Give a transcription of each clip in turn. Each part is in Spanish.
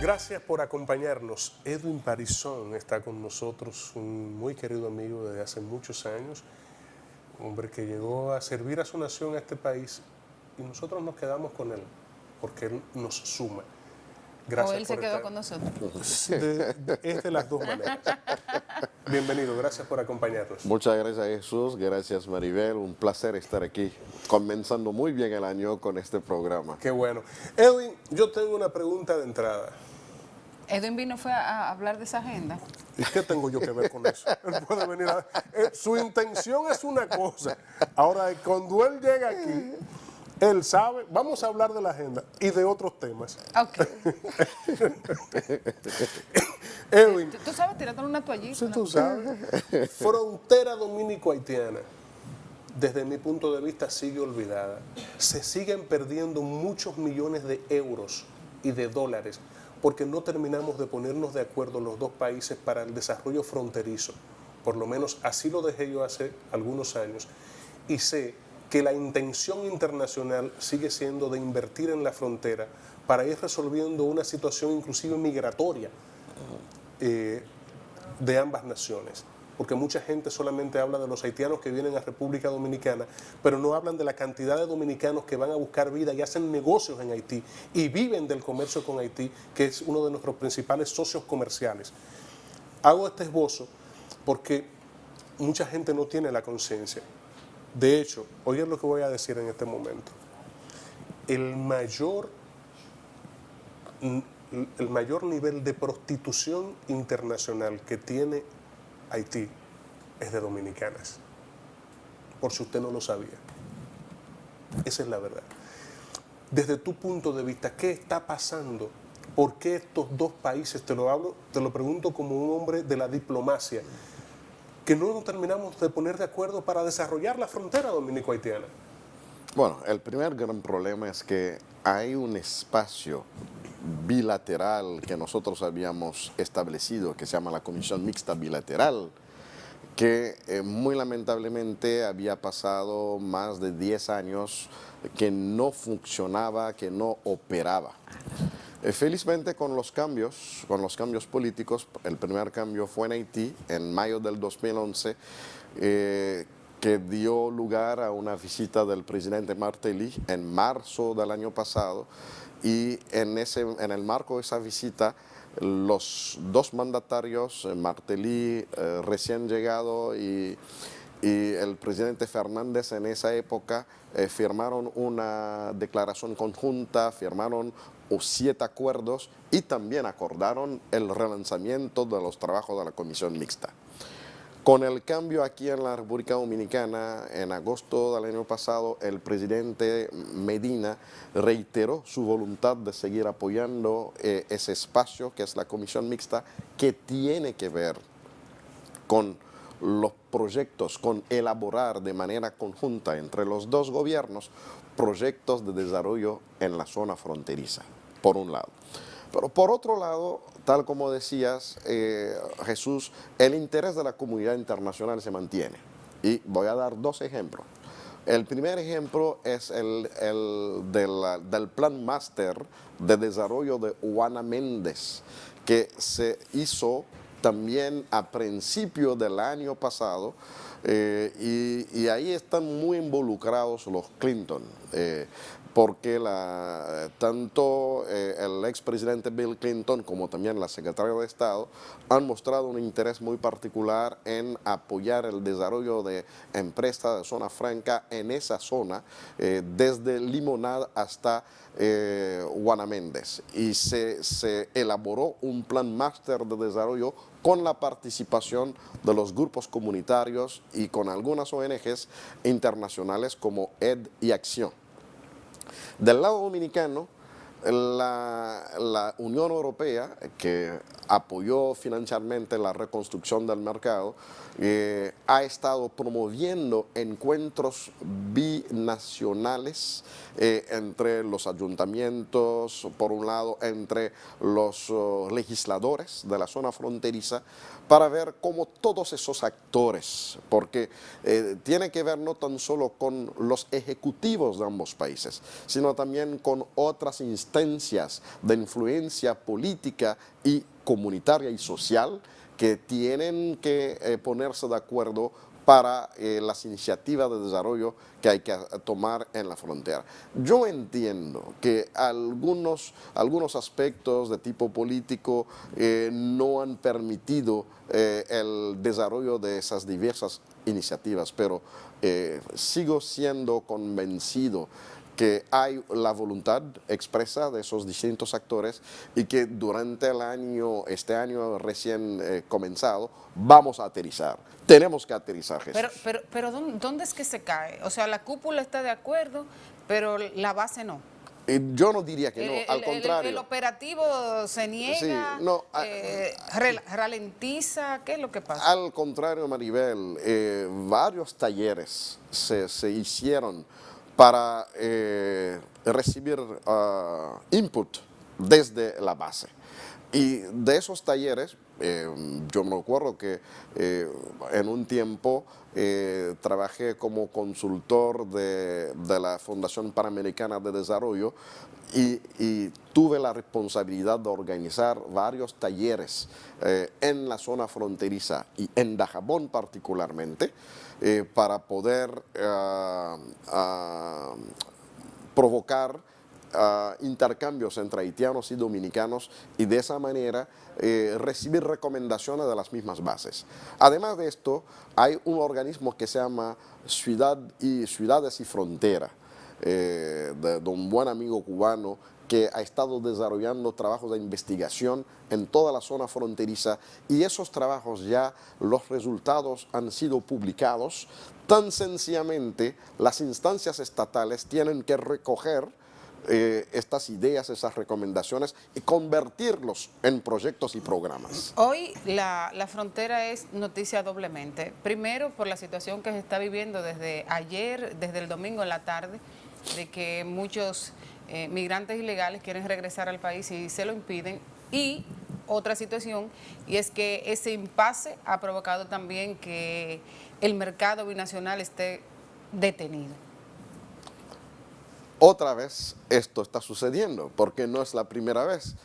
Gracias por acompañarnos. Edwin Parizón está con nosotros, un muy querido amigo desde hace muchos años, un hombre que llegó a servir a su nación, a este país, y nosotros nos quedamos con él, porque él nos suma. O él se quedó con nosotros. Es de las dos maneras. Bienvenido, gracias por acompañarnos. Muchas gracias, Jesús. Gracias, Maribel. Un placer estar aquí, comenzando muy bien el año con este programa. Qué bueno. Edwin, yo tengo una pregunta de entrada. Edwin vino fue a hablar de esa agenda. ¿Y qué tengo yo que ver con eso? Él puede venir a... su intención es una cosa. Ahora, cuando él llega aquí, él sabe, vamos a hablar de la agenda y de otros temas. Ok. Edwin, ¿Tú sabes tirándole una toallita? si tú sabes, frontera dominico-haitiana, desde mi punto de vista, sigue olvidada. Se siguen perdiendo muchos millones de euros y de dólares porque no terminamos de ponernos de acuerdo los dos países para el desarrollo fronterizo. Por lo menos así lo dejé yo hace algunos años. Y sé que la intención internacional sigue siendo de invertir en la frontera para ir resolviendo una situación inclusive migratoria de ambas naciones. Porque mucha gente solamente habla de los haitianos que vienen a República Dominicana, pero no hablan de la cantidad de dominicanos que van a buscar vida y hacen negocios en Haití y viven del comercio con Haití, que es uno de nuestros principales socios comerciales. Hago este esbozo porque mucha gente no tiene la conciencia. De hecho, oigan lo que voy a decir en este momento. El mayor nivel de prostitución internacional que tiene Haití es de dominicanas, por si usted no lo sabía. Esa es la verdad. Desde tu punto de vista, ¿qué está pasando? ¿Por qué estos dos países, te lo pregunto como un hombre de la diplomacia, que no nos terminamos de poner de acuerdo para desarrollar la frontera dominico-haitiana? Bueno, el primer gran problema es que hay un espacio bilateral que nosotros habíamos establecido, que se llama la Comisión Mixta Bilateral, que muy lamentablemente había pasado más de 10 años que no funcionaba, que no operaba. Felizmente con los cambios políticos, el primer cambio fue en Haití en mayo del 2011, que dio lugar a una visita del presidente Martelly en marzo del año pasado, y en el marco de esa visita los dos mandatarios, Martelly recién llegado y el presidente Fernández en esa época, firmaron una declaración conjunta, firmaron 7 acuerdos y también acordaron el relanzamiento de los trabajos de la Comisión Mixta. Con el cambio aquí en la República Dominicana, en agosto del año pasado, el presidente Medina reiteró su voluntad de seguir apoyando ese espacio que es la Comisión Mixta, que tiene que ver con los proyectos, con elaborar de manera conjunta entre los dos gobiernos proyectos de desarrollo en la zona fronteriza, por un lado. Pero por otro lado, tal como decías, Jesús, el interés de la comunidad internacional se mantiene. Y voy a dar 2 ejemplos. El primer ejemplo es el del Plan Máster de Desarrollo de Juana Méndez, que se hizo también a principio del año pasado, y ahí están muy involucrados los Clinton, porque tanto el expresidente Bill Clinton como también la secretaria de Estado han mostrado un interés muy particular en apoyar el desarrollo de empresas de zona franca en esa zona, desde Limonad hasta Juana Méndez. Y se elaboró un plan máster de desarrollo con la participación de los grupos comunitarios y con algunas ONGs internacionales como ED y Acción. Del lado dominicano, la Unión Europea, que apoyó financieramente la reconstrucción del mercado, ha estado promoviendo encuentros binacionales entre los ayuntamientos, por un lado, entre los legisladores de la zona fronteriza, para ver cómo todos esos actores, porque tiene que ver no tan solo con los ejecutivos de ambos países, sino también con otras instancias de influencia política y comunitaria y social que tienen que ponerse de acuerdo para las iniciativas de desarrollo que hay que tomar en la frontera. Yo entiendo que algunos aspectos de tipo político no han permitido el desarrollo de esas diversas iniciativas, pero sigo siendo convencido que hay la voluntad expresa de esos distintos actores y que durante este año recién comenzado, vamos a aterrizar. Tenemos que aterrizar, Jesús. Pero ¿dónde es que se cae? O sea, la cúpula está de acuerdo, pero la base no. Yo no diría que no, al contrario. El operativo se niega, sí, no, ralentiza, ¿qué es lo que pasa? Al contrario, Maribel, varios talleres se hicieron para recibir input desde la base. Y de esos talleres, yo me acuerdo que en un tiempo trabajé como consultor de la Fundación Panamericana de Desarrollo y tuve la responsabilidad de organizar varios talleres en la zona fronteriza y en Dajabón particularmente, para poder provocar intercambios entre haitianos y dominicanos y de esa manera recibir recomendaciones de las mismas bases. Además de esto, hay un organismo que se llama Ciudades y Frontera, de un buen amigo cubano que ha estado desarrollando trabajos de investigación en toda la zona fronteriza, y esos trabajos ya, los resultados han sido publicados. Tan sencillamente, las instancias estatales tienen que recoger estas ideas, esas recomendaciones y convertirlos en proyectos y programas. Hoy la frontera es noticia doblemente. Primero, por la situación que se está viviendo desde ayer, desde el domingo en la tarde, de que muchos migrantes ilegales quieren regresar al país y se lo impiden. Y otra situación, y es que ese impasse ha provocado también que el mercado binacional esté detenido. Otra vez esto está sucediendo, porque no es la primera vez.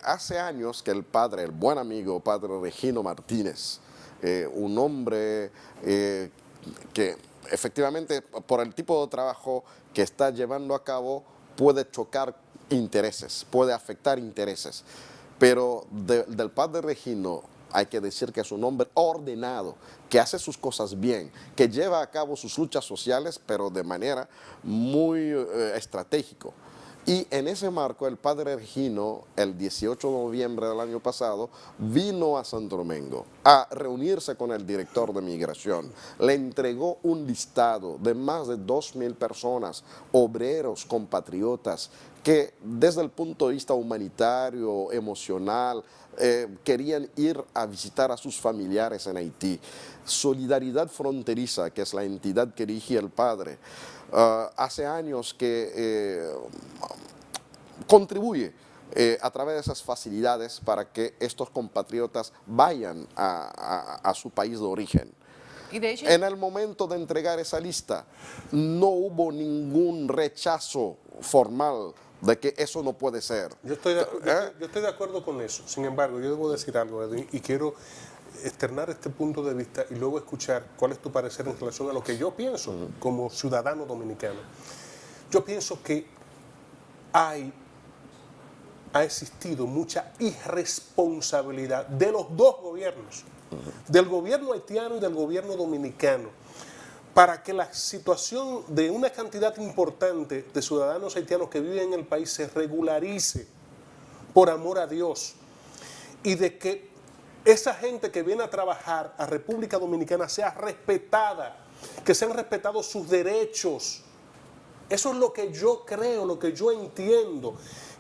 Hace años que el buen amigo, padre Regino Martínez, un hombre que efectivamente por el tipo de trabajo que está llevando a cabo puede chocar intereses, puede afectar intereses, pero del padre Regino hay que decir que es un hombre ordenado, que hace sus cosas bien, que lleva a cabo sus luchas sociales, pero de manera muy estratégica. Y en ese marco, el padre Regino, el 18 de noviembre del año pasado, vino a Santo Domingo a reunirse con el director de migración. Le entregó un listado de más de 2,000 personas, obreros, compatriotas, que desde el punto de vista humanitario, emocional, querían ir a visitar a sus familiares en Haití. Solidaridad Fronteriza, que es la entidad que dirige el padre, hace años que contribuye a través de esas facilidades para que estos compatriotas vayan a su país de origen. Y de hecho, en el momento de entregar esa lista, no hubo ningún rechazo formal de que eso no puede ser. Yo estoy de acuerdo con eso. Sin embargo, yo debo decir algo, Edwin, y quiero externar este punto de vista y luego escuchar cuál es tu parecer en relación a lo que yo pienso como ciudadano dominicano. Yo pienso que ha existido mucha irresponsabilidad de los dos gobiernos, del gobierno haitiano y del gobierno dominicano, para que la situación de una cantidad importante de ciudadanos haitianos que viven en el país se regularice por amor a Dios, y de que esa gente que viene a trabajar a República Dominicana sea respetada, que sean respetados sus derechos. Eso es lo que yo creo, lo que yo entiendo,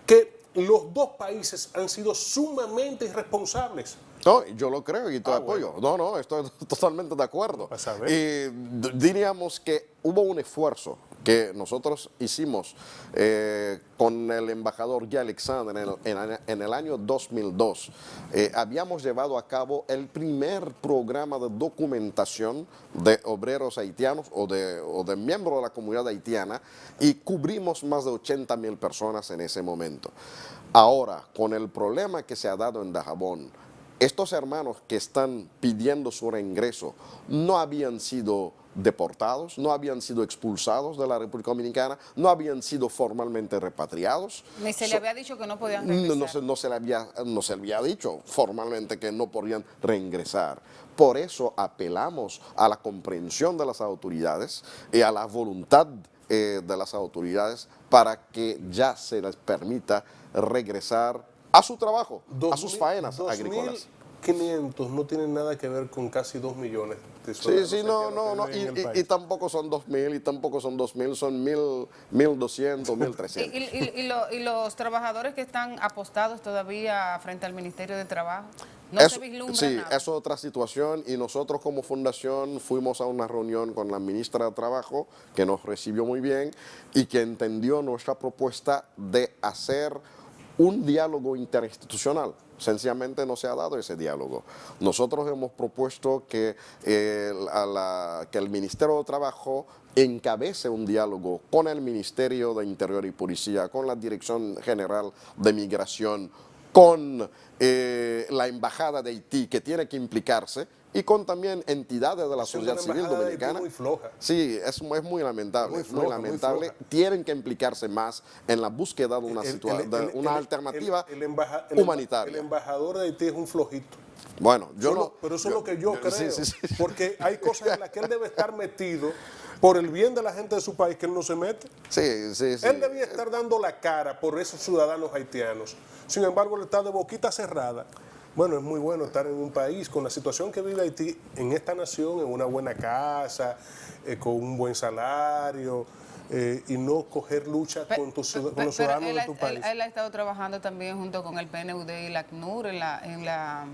que los dos países han sido sumamente irresponsables. No, yo lo creo y te apoyo. Bueno. No, estoy totalmente de acuerdo. A saber. Y diríamos que hubo un esfuerzo que nosotros hicimos con el embajador Guy Alexandre en el año 2002. Habíamos llevado a cabo el primer programa de documentación de obreros haitianos o de miembros de la comunidad haitiana y cubrimos más de 80,000 personas en ese momento. Ahora, con el problema que se ha dado en Dajabón, estos hermanos que están pidiendo su reingreso no habían sido deportados, no habían sido expulsados de la República Dominicana, no habían sido formalmente repatriados. Ni se le había dicho que no podían regresar. No se le había dicho formalmente que no podían reingresar. Por eso apelamos a la comprensión de las autoridades y a la voluntad de las autoridades para que ya se les permita regresar a su trabajo, a sus faenas agrícolas. 2.500 no tienen nada que ver con casi 2 millones de Sí, ciudadanos sí, no, haitianos que viven en el y país. tampoco son 2,000, y tampoco son 2,000, son 1,200, 1,300. Y los trabajadores que están apostados todavía frente al Ministerio de Trabajo, no Eso, se vislumbra sí, nada. eso es otra situación y nosotros como fundación fuimos a una reunión con la ministra de Trabajo que nos recibió muy bien y que entendió nuestra propuesta de hacer un diálogo interinstitucional. Sencillamente no se ha dado ese diálogo. Nosotros hemos propuesto que el Ministerio de Trabajo encabece un diálogo con el Ministerio de Interior y Policía, con la Dirección General de Migración, con la Embajada de Haití, que tiene que implicarse, y con también entidades de la sociedad civil dominicana. Muy floja. Sí, es muy lamentable, Muy es floja, muy lamentable. muy floja. Tienen que implicarse más en la búsqueda de una alternativa humanitaria. El embajador de Haití es un flojito. Bueno, yo no... Pero eso es lo que yo creo. Sí, sí, sí. Porque hay cosas en las que él debe estar metido por el bien de la gente de su país que él no se mete. Sí, sí, sí. Él debía estar dando la cara por esos ciudadanos haitianos. Sin embargo, él está de boquita cerrada. Bueno, es muy bueno estar en un país con la situación que vive Haití, en esta nación, en una buena casa, con un buen salario, y no coger lucha con los ciudadanos de tu país. Él ha estado trabajando también junto con el PNUD y la ACNUR en la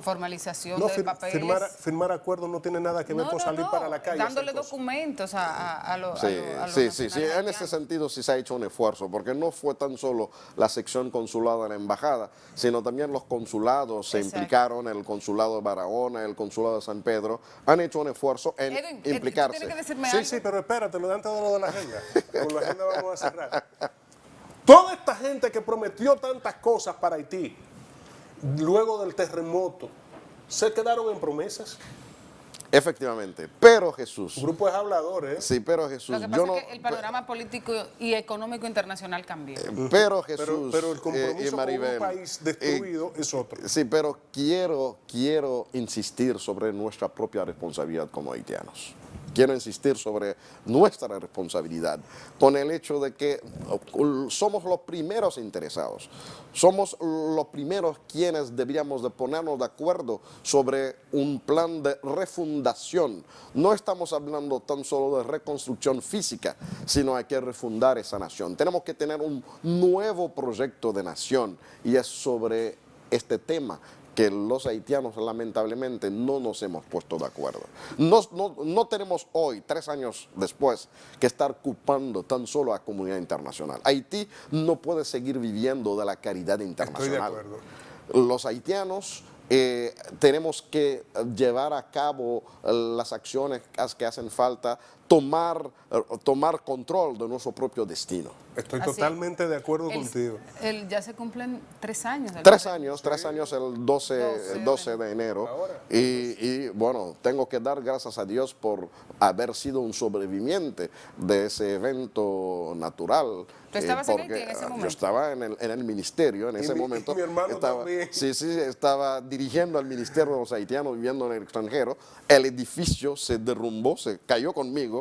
formalización No, de papeles. firmar acuerdos no tiene nada que ver con salir para la calle. Dándole documentos a los Sí, nacionales en ese haitianos. sentido sí se ha hecho un esfuerzo, porque no fue tan solo la sección consulada de la embajada, sino también los consulados se Exacto. implicaron, el consulado de Barahona, el consulado de San Pedro, han hecho un esfuerzo en Edwin, implicarse. tú tienes que decirme Sí, algo. sí, pero espérate, lo de antes de lo de la agenda. Con la agenda vamos a cerrar. Toda esta gente que prometió tantas cosas para Haití, luego del terremoto, se quedaron en promesas. Efectivamente, pero Jesús, Grupo de habladores, ¿eh? sí, pero Jesús, Lo que pasa es que el panorama político y económico internacional cambió. pero Jesús Pero el y compromiso con Maribel, un país destruido es otro. sí, pero quiero insistir sobre nuestra propia responsabilidad como haitianos. Quiero insistir sobre nuestra responsabilidad con el hecho de que somos los primeros interesados, somos los primeros quienes deberíamos de ponernos de acuerdo sobre un plan de refundación. No estamos hablando tan solo de reconstrucción física, sino hay que refundar esa nación. Tenemos que tener un nuevo proyecto de nación y es sobre este tema que los haitianos lamentablemente no nos hemos puesto de acuerdo. No tenemos hoy, 3 años después, que estar culpando tan solo a la comunidad internacional. Haití no puede seguir viviendo de la caridad internacional. Estoy de acuerdo. Los haitianos tenemos que llevar a cabo las acciones que hacen falta, tomar control de nuestro propio destino. Estoy Así, totalmente de acuerdo contigo. Ya se cumplen 3 años. del 3 terremoto. años el 12 de enero. Ahora. Y bueno, tengo que dar gracias a Dios por haber sido un sobreviviente de ese evento natural. ¿Tú estabas en porque Haití en ese momento? Yo estaba en el ministerio en ese momento. mi hermano también. Sí, estaba dirigiendo al Ministerio de los Haitianos viviendo en el extranjero. El edificio se derrumbó, se cayó conmigo.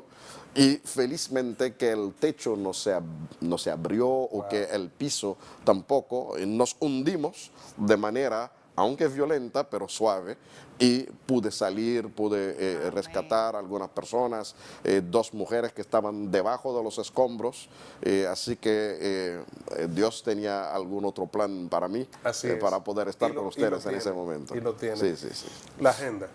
Y felizmente que el techo no se abrió o que el piso tampoco. Nos hundimos de manera aunque violenta, pero suave, y pude salir, pude rescatar a algunas personas, 2 mujeres que estaban debajo de los escombros, así que Dios tenía algún otro plan para mí, para poder estar con ustedes en ese momento. Y lo tiene. Sí, sí, sí. La agenda.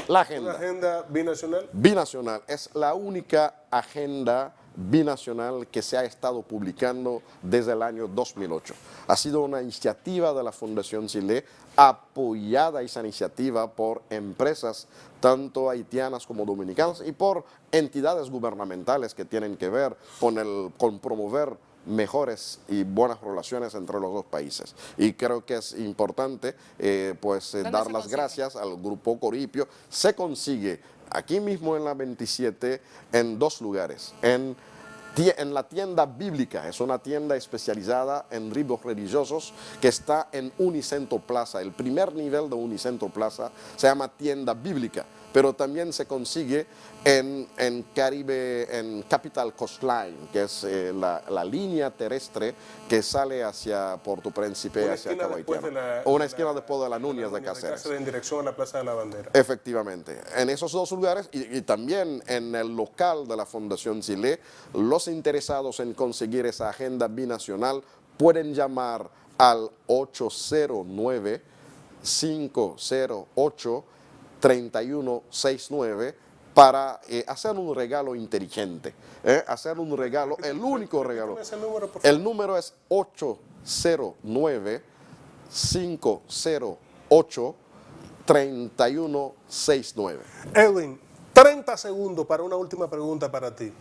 La agenda. ¿Una agenda binacional? Binacional es la única agenda binacional que se ha estado publicando desde el año 2008. Ha sido una iniciativa de la Fundación Chile, apoyada esa iniciativa por empresas tanto haitianas como dominicanas y por entidades gubernamentales que tienen que ver con promover mejores y buenas relaciones entre los dos países. Y creo que es importante dar las gracias al Grupo Coripio. Se consigue aquí mismo en la 27 en 2 lugares. En la tienda bíblica, es una tienda especializada en libros religiosos que está en Unicentro Plaza. El primer nivel de Unicentro Plaza se llama tienda bíblica, pero también se consigue en Capital Coastline, que es la línea terrestre que sale hacia Puerto Príncipe, hacia Cabo Haitiano. Una esquina después de la Núñez de Cáceres. En dirección a la Plaza de la Bandera. Efectivamente. En esos 2 lugares y también en el local de la Fundación Chile, los interesados en conseguir esa agenda binacional pueden llamar al 809-508-3169 para hacer un regalo inteligente, hacer un regalo, el único regalo. El número es 809-508-3169. Edwin, 30 segundos para una última pregunta para ti.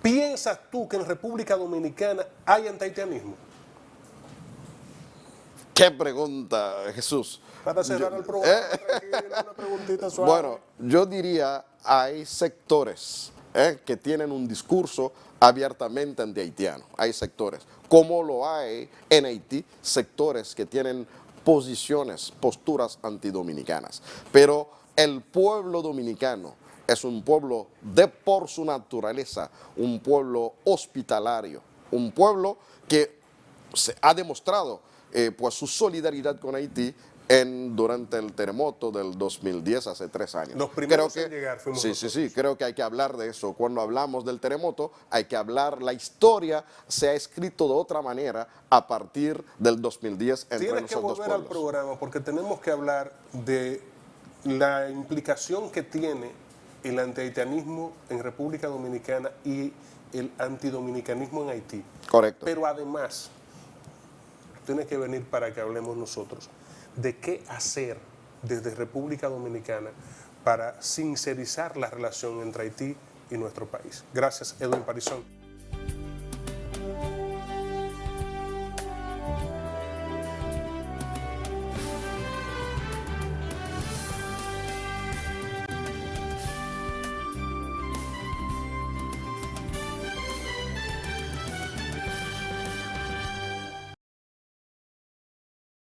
¿Piensas tú que en República Dominicana hay antihaitianismo? ¿Qué pregunta, Jesús? Para cerrar el programa, una preguntita suave. Bueno, yo diría, hay sectores que tienen un discurso abiertamente anti-haitiano. Hay sectores, como lo hay en Haití, sectores que tienen posturas antidominicanas. Pero el pueblo dominicano es un pueblo por su naturaleza, un pueblo hospitalario, un pueblo que se ha demostrado su solidaridad con Haití durante el terremoto del 2010, hace 3 años. Los primeros en llegar fuimos nosotros. Sí, creo que hay que hablar de eso. Cuando hablamos del terremoto, hay que hablar, la historia se ha escrito de otra manera a partir del 2010 entre Tienes esos que dos volver pueblos. al programa porque tenemos que hablar de la implicación que tiene el antihaitianismo en República Dominicana y el antidominicanismo en Haití. Correcto. Pero además, tienes que venir para que hablemos nosotros de qué hacer desde República Dominicana para sincerizar la relación entre Haití y nuestro país. Gracias, Edwin Parizón.